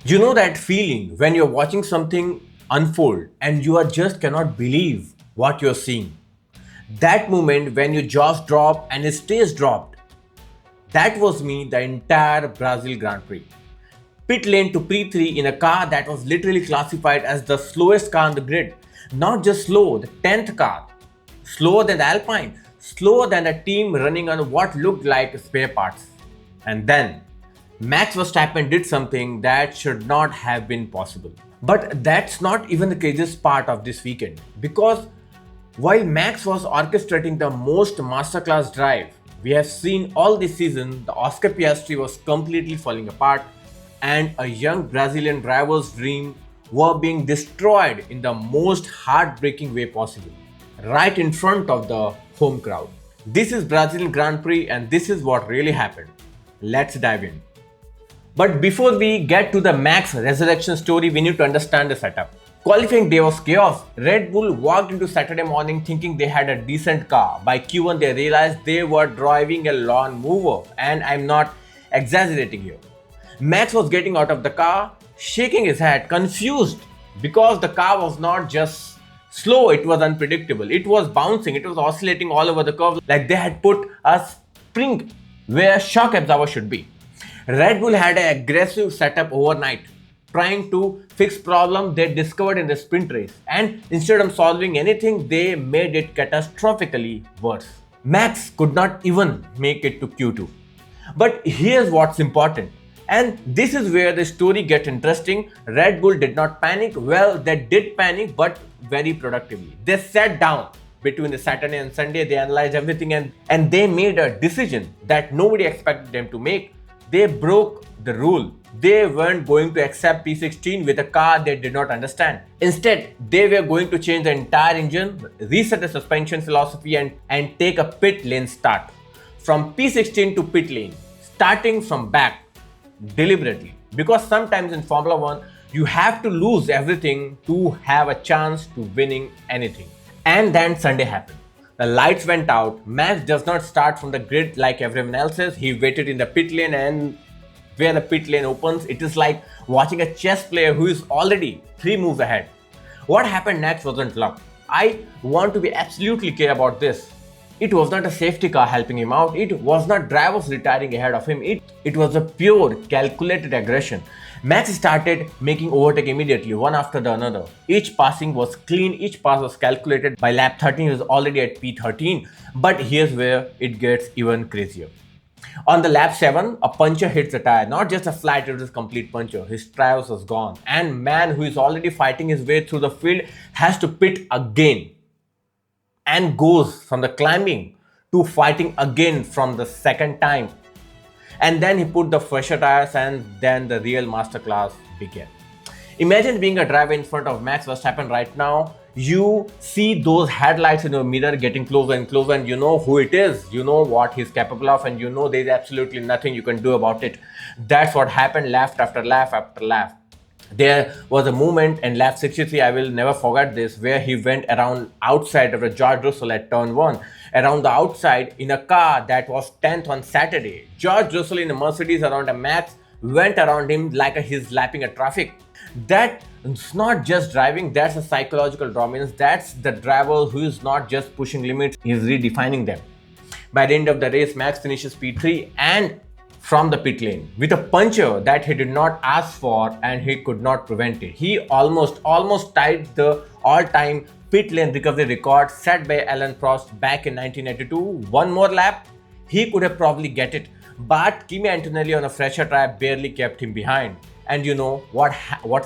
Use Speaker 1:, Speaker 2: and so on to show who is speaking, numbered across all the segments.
Speaker 1: You know that feeling when you're watching something unfold and you are just cannot believe what you're seeing. That moment when your jaws drop and it stays dropped. That was me the entire Brazil Grand Prix. Pit lane to P3 in a car that was literally classified as the slowest car on the grid. Not just slow, the 10th car. Slower than the Alpine, slower than a team running on what looked like spare parts. And then Max Verstappen did something that should not have been possible. But that's not even the craziest part of this weekend, because while Max was orchestrating the most masterclass drive we have seen all this season, the Oscar Piastri was completely falling apart, and a young Brazilian driver's dream were being destroyed in the most heartbreaking way possible, right in front of the home crowd. This is Brazilian Grand Prix, and this is what really happened. Let's dive in. But before we get to the Max resurrection story, we need to understand the setup. Qualifying day was chaos. Red Bull walked into Saturday morning thinking they had a decent car. By Q1, they realized they were driving a lawn mover, and I'm not exaggerating here. Max was getting out of the car, shaking his head, confused, because the car was not just slow, it was unpredictable. It was bouncing, it was oscillating all over the curve like they had put a spring where shock absorber should be. Red Bull had an aggressive setup overnight, trying to fix problem they discovered in the sprint race, and instead of solving anything, they made it catastrophically worse. Max could not even make it to Q2. But here's what's important, and this is where the story gets interesting. Red Bull did not panic. Well, they did panic, but very productively. They sat down between the Saturday and Sunday, they analyzed everything, and they made a decision that nobody expected them to make. They broke the rule. They weren't going to accept P16 with a car they did not understand. Instead, they were going to change the entire engine, reset the suspension philosophy, and take a pit lane start. From P16 to pit lane, starting from back, deliberately. Because sometimes in Formula 1, you have to lose everything to have a chance to winning anything. And then Sunday happened. The lights went out. Max does not start from the grid like everyone else's. He waited in the pit lane, and where the pit lane opens, it is like watching a chess player who is already 3 moves ahead. What happened next wasn't luck. I want to be absolutely clear about this. It was not a safety car helping him out. It was not drivers retiring ahead of him. It was a pure calculated aggression. Max started making overtake immediately, one after the another. Each passing was clean, each pass was calculated. By lap 13, he was already at P13. But here's where it gets even crazier. On the lap 7, a puncture hits the tire. Not just a flat, it was a complete puncture. His tires was gone. And man who is already fighting his way through the field has to pit again, and goes from the climbing to fighting again from the second time. And then he put the fresher tires, and then the real masterclass began. Imagine being a driver in front of Max Verstappen right now. You see those headlights in your mirror getting closer and closer, and you know who it is, you know what he's capable of, and you know there's absolutely nothing you can do about it. That's what happened lap after lap after lap. There was a moment in lap 63, I will never forget this, where he went around outside of the George Russell at turn 1. Around the outside in a car that was 10th on Saturday. George Russell in a Mercedes around a Max went around him like he's lapping a traffic. That's not just driving, that's a psychological dominance. That's the driver who is not just pushing limits, he's redefining them. By the end of the race, Max finishes P3 and from the pit lane with a puncture that he did not ask for, and he could not prevent it. He almost tied the all-time pit lane recovery record set by Alan Prost back in 1982. One more lap, he could have probably get it, but Kimi Antonelli on a fresher tire barely kept him behind. And you know what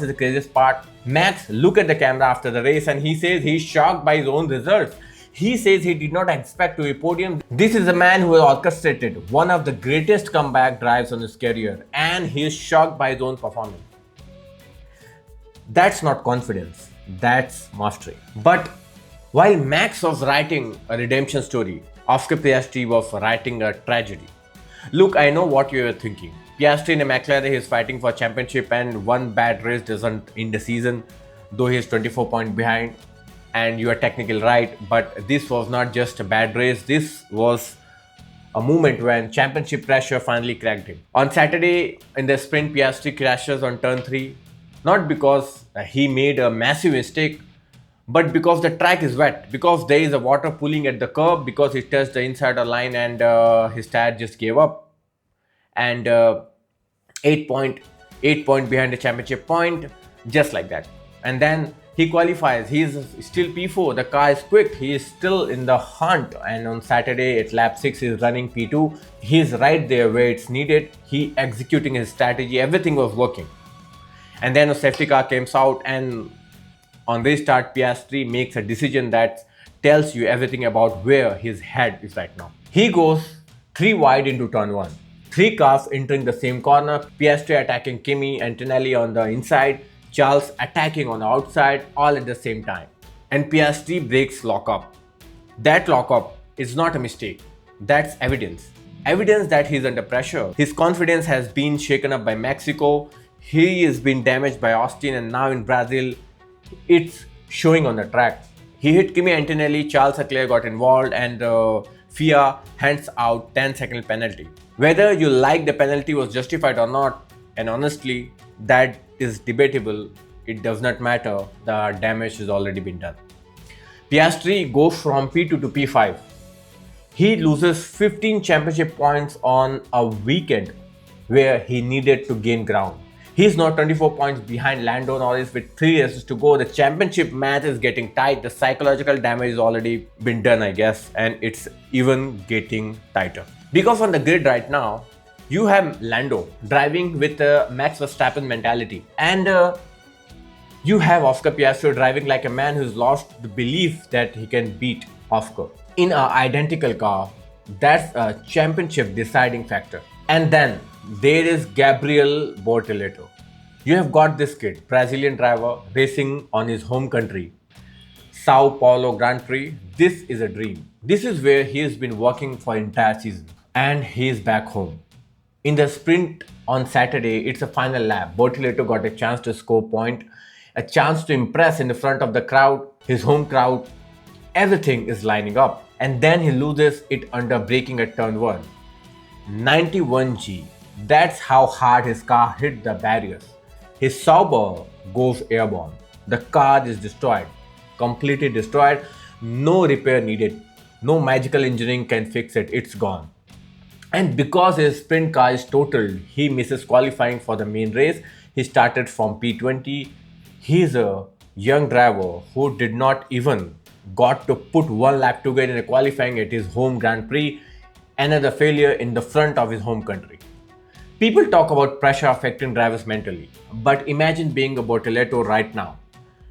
Speaker 1: is the craziest part? Max looked at the camera after the race and he says he's shocked by his own results. He says he did not expect to be podium. This is a man who has orchestrated one of the greatest comeback drives on his career, and he is shocked by his own performance. That's not confidence, that's mastery. But while Max was writing a redemption story, Oscar Piastri was writing a tragedy. Look, I know what you are thinking. Piastri in a McLaren is fighting for championship, and one bad race doesn't end the season, though he is 24 points behind. And you are technically right, but this was not just a bad race, this was a moment when championship pressure finally cracked him. On Saturday, in the sprint, Piastri crashes on turn 3, not because he made a massive mistake, but because the track is wet, because there is a water pooling at the curb, because he touched the insider line and his tire just gave up. And 8 point behind the championship point, just like that. And then he qualifies. He is still P4. The car is quick. He is still in the hunt. And on Saturday at lap 6, he is running P2. He is right there where it's needed. He executing his strategy. Everything was working. And then a safety car comes out, and on restart, Piastri makes a decision that tells you everything about where his head is right now. He goes 3 wide into turn 1. 3 cars entering the same corner, Piastri attacking Kimi and Tinelli on the inside, Charles attacking on the outside, all at the same time. And Piastri brakes lock up. That lockup is not a mistake. That's evidence. Evidence that he's under pressure. His confidence has been shaken up by Mexico. He has been damaged by Austin, and now in Brazil, it's showing on the track. He hit Kimi Antonelli, Charles Leclerc got involved, and FIA hands out 10-second penalty. Whether you like the penalty was justified or not, and honestly, that is debatable. It does not matter. The damage has already been done. Piastri goes from P2 to P5. He loses 15 championship points on a weekend where he needed to gain ground. He's now 24 points behind Lando Norris with 3 races to go. The championship match is getting tight. The psychological damage has already been done, I guess, and it's even getting tighter. Because on the grid right now, you have Lando driving with a Max Verstappen mentality, and you have Oscar Piastri driving like a man who's lost the belief that he can beat Oscar. In an identical car, that's a championship deciding factor. And then there is Gabriel Bortoleto. You have got this kid, Brazilian driver, racing on his home country, Sao Paulo Grand Prix. This is a dream. This is where he has been working for entire season. And he is back home. In the sprint on Saturday, it's a final lap. Bortoleto got a chance to score point, a chance to impress in the front of the crowd, his home crowd. Everything is lining up. And then he loses it under braking at turn 1. 91G. That's how hard his car hit the barriers. His Sauber goes airborne. The car is destroyed, completely destroyed. No repair needed. No magical engineering can fix it. It's gone. And because his sprint car is totaled, he misses qualifying for the main race. He started from P20. He's a young driver who did not even got to put 1 lap to get in a qualifying at his home Grand Prix. Another failure in the front of his home country. People talk about pressure affecting drivers mentally, but imagine being a Bortoleto right now.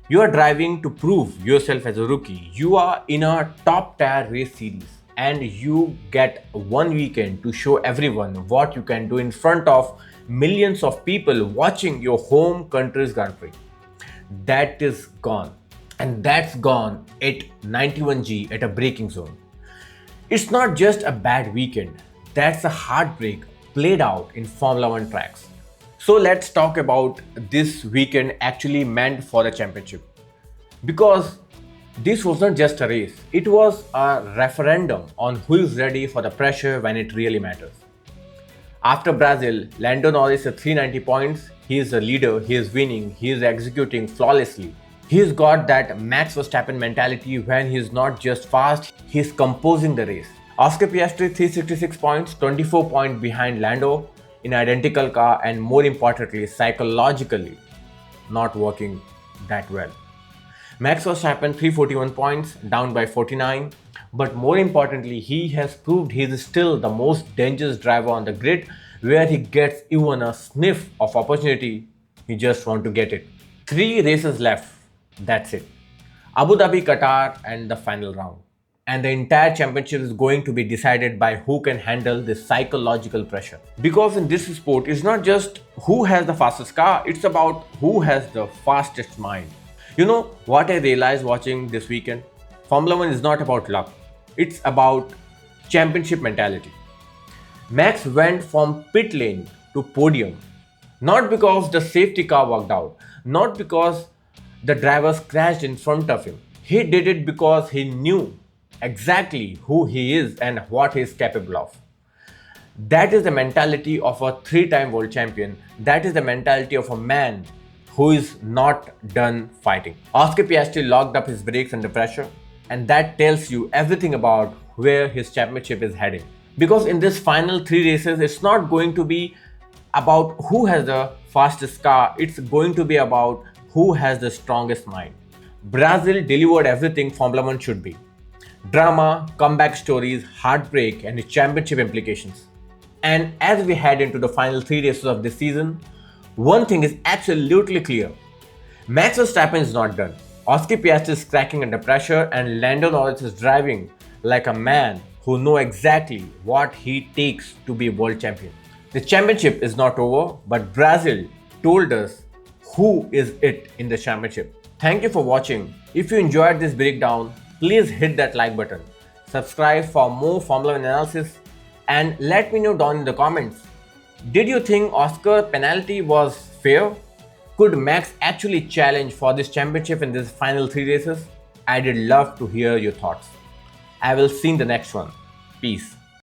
Speaker 1: You are driving to prove yourself as a rookie. You are in a top tier race series, and you get 1 weekend to show everyone what you can do in front of millions of people watching your home country's Grand Prix. That is gone. And that's gone at 91G at a braking zone. It's not just a bad weekend, that's a heartbreak played out in Formula 1 tracks. So let's talk about this weekend actually meant for the championship. Because this was not just a race, it was a referendum on who is ready for the pressure when it really matters. After Brazil, Lando Norris at 390 points, he is a leader, he is winning, he is executing flawlessly. He's got that Max Verstappen mentality when he's not just fast, he's composing the race. Oscar Piastri 366 points, 24 points behind Lando in identical car, and more importantly, psychologically not working that well. Max Verstappen 341 points, down by 49, but more importantly, he has proved he is still the most dangerous driver on the grid, where he gets even a sniff of opportunity, he just wants to get it. 3 races left. That's it. Abu Dhabi, Qatar, and the final round. And the entire championship is going to be decided by who can handle this psychological pressure. Because in this sport, it's not just who has the fastest car, it's about who has the fastest mind. You know what I realized watching this weekend? Formula 1 is not about luck, it's about championship mentality. Max went from pit lane to podium, not because the safety car worked out, not because the drivers crashed in front of him. He did it because he knew exactly who he is and what he is capable of. That is the mentality of a three-time world champion. That is the mentality of a man who is not done fighting. Oscar Piastri locked up his brakes under pressure, and that tells you everything about where his championship is heading. Because in this final three races, it's not going to be about who has the fastest car, it's going to be about who has the strongest mind. Brazil delivered everything Formula One should be: drama, comeback stories, heartbreak, and its championship implications. And as we head into the final three races of this season, one thing is absolutely clear: Max Verstappen is not done. Oscar Piastri is cracking under pressure, and Lando Norris is driving like a man who knows exactly what he takes to be world champion. The championship is not over, but Brazil told us who is it in the championship. Thank you for watching. If you enjoyed this breakdown, please hit that like button. Subscribe for more Formula One analysis and let me know down in the comments. Did you think Oscar penalty was fair? Could Max actually challenge for this championship in these final three races? I did love to hear your thoughts. I will see you in the next one. Peace.